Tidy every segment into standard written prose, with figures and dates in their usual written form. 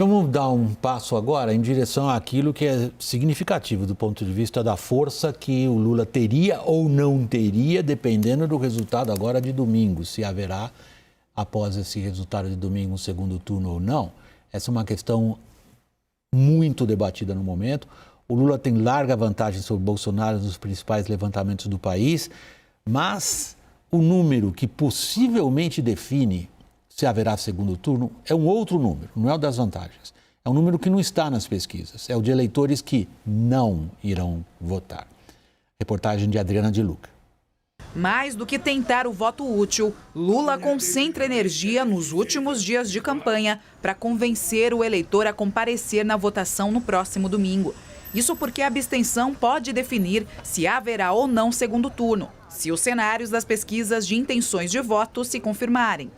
Vamos dar um passo agora em direção àquilo que é significativo do ponto de vista da força que o Lula teria ou não teria, dependendo do resultado agora de domingo, se haverá, após esse resultado de domingo, um segundo turno ou não. Essa é uma questão muito debatida no momento. O Lula tem larga vantagem sobre o Bolsonaro nos principais levantamentos do país, mas o número que possivelmente define se haverá segundo turno é um outro número, não é o das vantagens. É um número que não está nas pesquisas, é o de eleitores que não irão votar. Reportagem de Adriana de Luca. Mais do que tentar o voto útil, Lula concentra energia nos últimos dias de campanha para convencer o eleitor a comparecer na votação no próximo domingo. Isso porque a abstenção pode definir se haverá ou não segundo turno, se os cenários das pesquisas de intenções de voto se confirmarem.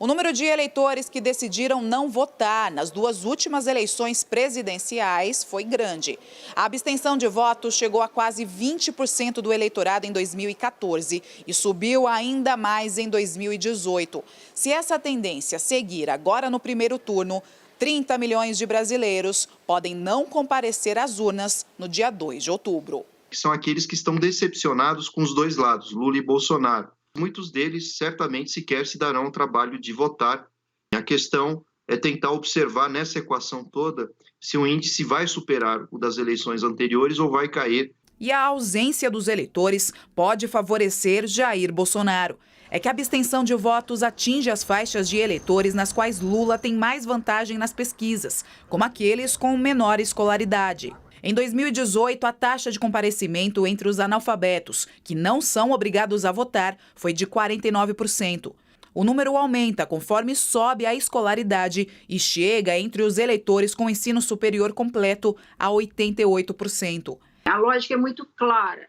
O número de eleitores que decidiram não votar nas duas últimas eleições presidenciais foi grande. A abstenção de votos chegou a quase 20% do eleitorado em 2014 e subiu ainda mais em 2018. Se essa tendência seguir agora no primeiro turno, 30 milhões de brasileiros podem não comparecer às urnas no dia 2 de outubro. São aqueles que estão decepcionados com os dois lados, Lula e Bolsonaro. Muitos deles certamente sequer se darão o trabalho de votar. A questão é tentar observar nessa equação toda se o índice vai superar o das eleições anteriores ou vai cair. E a ausência dos eleitores pode favorecer Jair Bolsonaro. É que a abstenção de votos atinge as faixas de eleitores nas quais Lula tem mais vantagem nas pesquisas, como aqueles com menor escolaridade. Em 2018, a taxa de comparecimento entre os analfabetos, que não são obrigados a votar, foi de 49%. O número aumenta conforme sobe a escolaridade e chega entre os eleitores com ensino superior completo a 88%. A lógica é muito clara.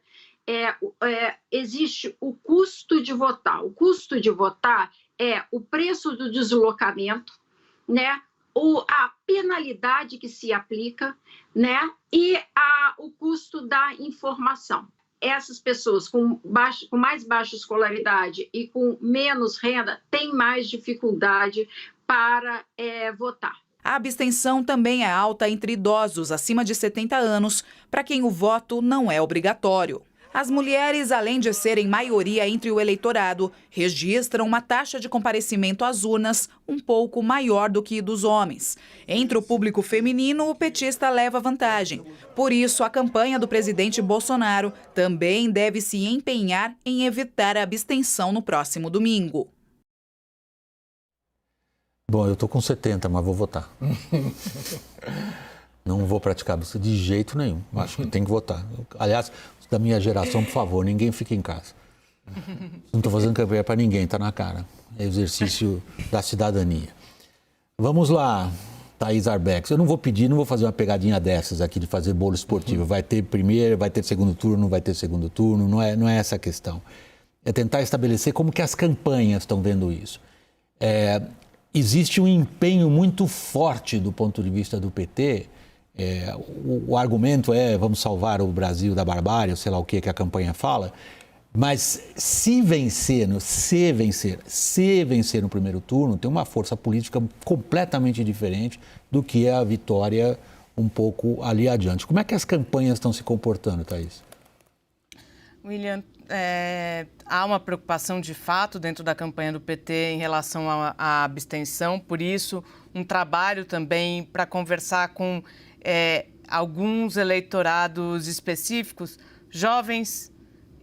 Existe o custo de votar. O custo de votar é o preço do deslocamento, né? A penalidade que se aplica, né? E o custo da informação. Essas pessoas com mais baixa escolaridade e com menos renda têm mais dificuldade para votar. A abstenção também é alta entre idosos acima de 70 anos, para quem o voto não é obrigatório. As mulheres, além de serem maioria entre o eleitorado, registram uma taxa de comparecimento às urnas um pouco maior do que dos homens. Entre o público feminino, o petista leva vantagem. Por isso, a campanha do presidente Bolsonaro também deve se empenhar em evitar a abstenção no próximo domingo. Bom, eu estou com 70, mas vou votar. Não vou praticar de jeito nenhum. Acho que tem que votar. Aliás, da minha geração, por favor, ninguém fica em casa. Não estou fazendo campanha para ninguém, está na cara. É exercício da cidadania. Vamos lá, Thaís Arbex. Eu não vou fazer uma pegadinha dessas aqui de fazer bolo esportivo. Vai ter primeiro, vai ter segundo turno, não vai ter segundo turno. Não é essa a questão. É tentar estabelecer como que as campanhas estão vendo isso. Existe um empenho muito forte do ponto de vista do PT. O argumento é vamos salvar o Brasil da barbárie, sei lá o que a campanha fala, mas se vencer no primeiro turno, tem uma força política completamente diferente do que é a vitória um pouco ali adiante. Como é que as campanhas estão se comportando, Thaís? William, há uma preocupação de fato dentro da campanha do PT em relação à abstenção, por isso um trabalho também para conversar com alguns eleitorados específicos, jovens,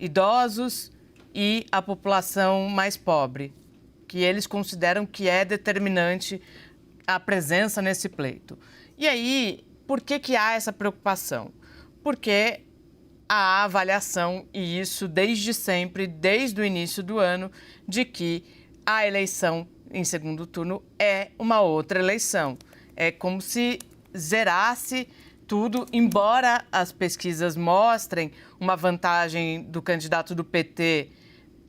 idosos e a população mais pobre, que eles consideram que é determinante a presença nesse pleito. E aí, por que há essa preocupação? Porque há avaliação, e isso desde sempre, desde o início do ano, de que a eleição em segundo turno é uma outra eleição. É como se zerasse tudo, embora as pesquisas mostrem uma vantagem do candidato do PT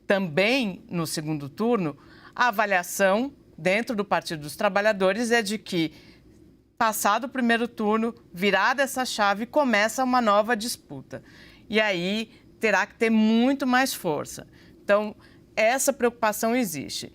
também no segundo turno, a avaliação dentro do Partido dos Trabalhadores é de que, passado o primeiro turno, virada essa chave, começa uma nova disputa. E aí terá que ter muito mais força. Então, essa preocupação existe.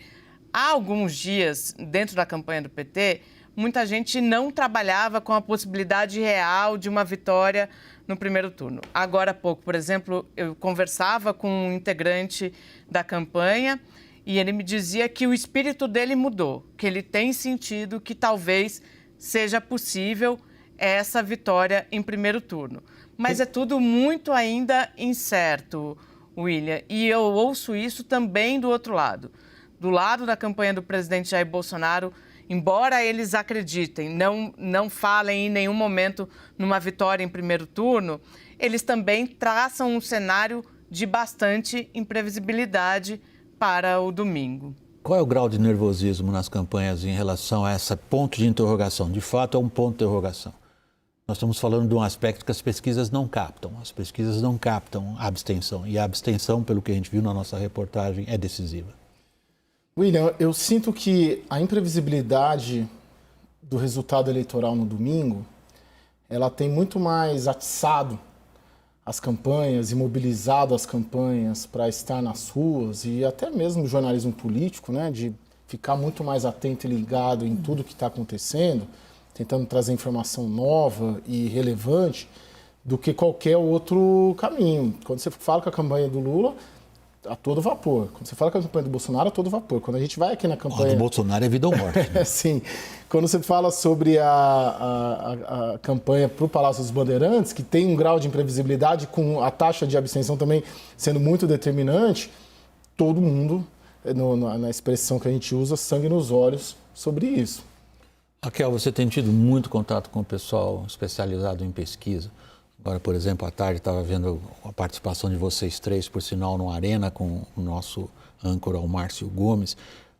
Há alguns dias, dentro da campanha do PT, muita gente não trabalhava com a possibilidade real de uma vitória no primeiro turno. Agora há pouco, por exemplo, eu conversava com um integrante da campanha e ele me dizia que o espírito dele mudou, que ele tem sentido que talvez seja possível essa vitória em primeiro turno. Mas é tudo muito ainda incerto, William, e eu ouço isso também do outro lado. Do lado da campanha do presidente Jair Bolsonaro, embora eles acreditem, não falem em nenhum momento numa vitória em primeiro turno, eles também traçam um cenário de bastante imprevisibilidade para o domingo. Qual é o grau de nervosismo nas campanhas em relação a esse ponto de interrogação? De fato, é um ponto de interrogação. Nós estamos falando de um aspecto que as pesquisas não captam. As pesquisas não captam a abstenção. E a abstenção, pelo que a gente viu na nossa reportagem, é decisiva. William, eu sinto que a imprevisibilidade do resultado eleitoral no domingo, ela tem muito mais atiçado as campanhas e mobilizado as campanhas para estar nas ruas e até mesmo o jornalismo político, né, de ficar muito mais atento e ligado em tudo que está acontecendo, tentando trazer informação nova e relevante do que qualquer outro caminho. Quando você fala com a campanha do Lula, a todo vapor. Quando você fala com a campanha do Bolsonaro, a todo vapor. Quando a gente vai aqui na campanha... O do Bolsonaro é vida ou morte. Né? Sim. Quando você fala sobre a campanha para o Palácio dos Bandeirantes, que tem um grau de imprevisibilidade, com a taxa de abstenção também sendo muito determinante, todo mundo, na expressão que a gente usa, sangue nos olhos sobre isso. Raquel, você tem tido muito contato com o pessoal especializado em pesquisa. Agora, por exemplo, à tarde estava vendo a participação de vocês três, por sinal, no Arena, com o nosso âncora, o Márcio Gomes,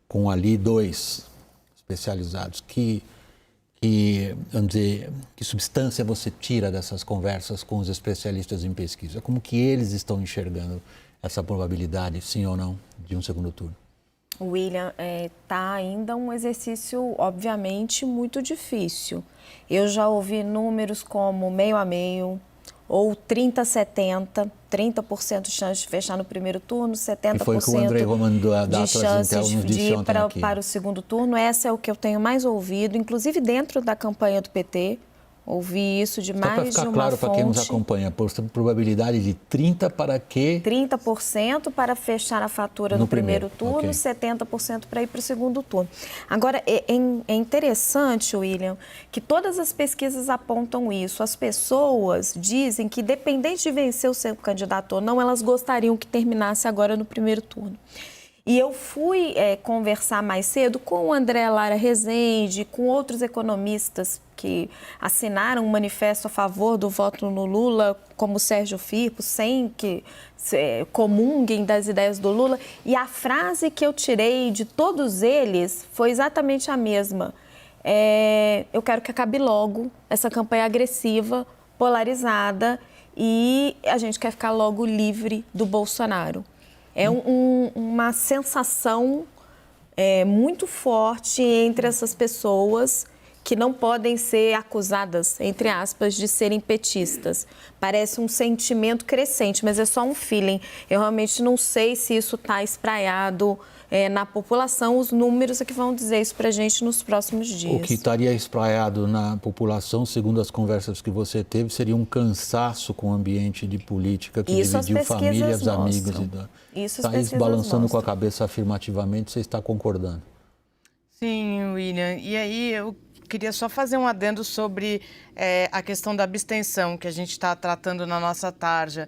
com ali dois especializados. Vamos dizer, que substância você tira dessas conversas com os especialistas em pesquisa? Como que eles estão enxergando essa probabilidade, sim ou não, de um segundo turno? William, está ainda um exercício, obviamente, muito difícil. Eu já ouvi números como meio a meio, ou 30-70, 30% de chance de fechar no primeiro turno, 70% e foi que o Andrei Romano de chances de ir para o segundo turno. Essa é o que eu tenho mais ouvido, inclusive dentro da campanha do PT. Ouvi isso de mais de uma fonte. Só para ficar claro para quem nos acompanha, probabilidade de 30% para quê? 30% para fechar a fatura no primeiro turno, okay. 70% para ir para o segundo turno. Agora, é interessante, William, que todas as pesquisas apontam isso. As pessoas dizem que, independente de vencer o seu candidato ou não, elas gostariam que terminasse agora no primeiro turno. E eu fui conversar mais cedo com o André Lara Rezende, com outros economistas que assinaram um manifesto a favor do voto no Lula, como o Sérgio Firpo, sem que comunguem das ideias do Lula. E a frase que eu tirei de todos eles foi exatamente a mesma. Eu quero que acabe logo essa campanha agressiva, polarizada, e a gente quer ficar logo livre do Bolsonaro. É uma sensação muito forte entre essas pessoas que não podem ser acusadas, entre aspas, de serem petistas. Parece um sentimento crescente, mas é só um feeling. Eu realmente não sei se isso está espraiado na população. Os números é que vão dizer isso para a gente nos próximos dias. O que estaria espraiado na população, segundo as conversas que você teve, seria um cansaço com o ambiente de política que isso dividiu famílias, amigos. Isso Thaís balançando com a cabeça afirmativamente, você está concordando? Sim, William. E aí eu queria só fazer um adendo sobre a questão da abstenção que a gente está tratando na nossa tarja.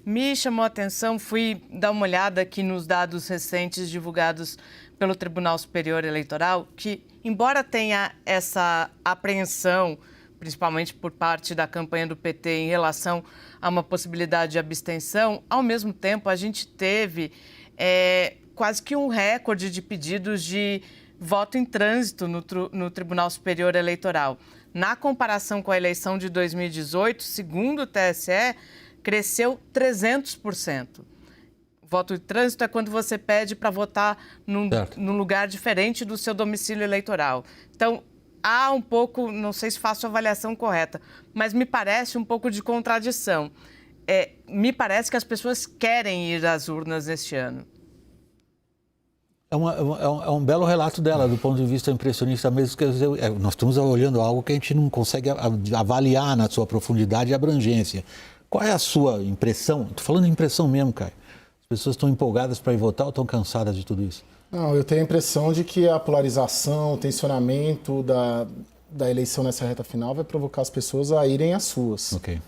Me chamou a atenção, fui dar uma olhada aqui nos dados recentes divulgados pelo Tribunal Superior Eleitoral, que, embora tenha essa apreensão, principalmente por parte da campanha do PT em relação a uma possibilidade de abstenção, ao mesmo tempo a gente teve quase que um recorde de pedidos de voto em trânsito no Tribunal Superior Eleitoral. Na comparação com a eleição de 2018, segundo o TSE, cresceu 300%. Voto em trânsito é quando você pede para votar num lugar diferente do seu domicílio eleitoral. Então, há um pouco, não sei se faço a avaliação correta, mas me parece um pouco de contradição. Me parece que as pessoas querem ir às urnas neste ano. É um belo relato dela, do ponto de vista impressionista mesmo. Quer dizer, nós estamos olhando algo que a gente não consegue avaliar na sua profundidade e abrangência. Qual é a sua impressão? Estou falando de impressão mesmo, Caio. As pessoas estão empolgadas para ir votar ou estão cansadas de tudo isso? Não, eu tenho a impressão de que a polarização, o tensionamento da eleição nessa reta final vai provocar as pessoas a irem às ruas. Ok.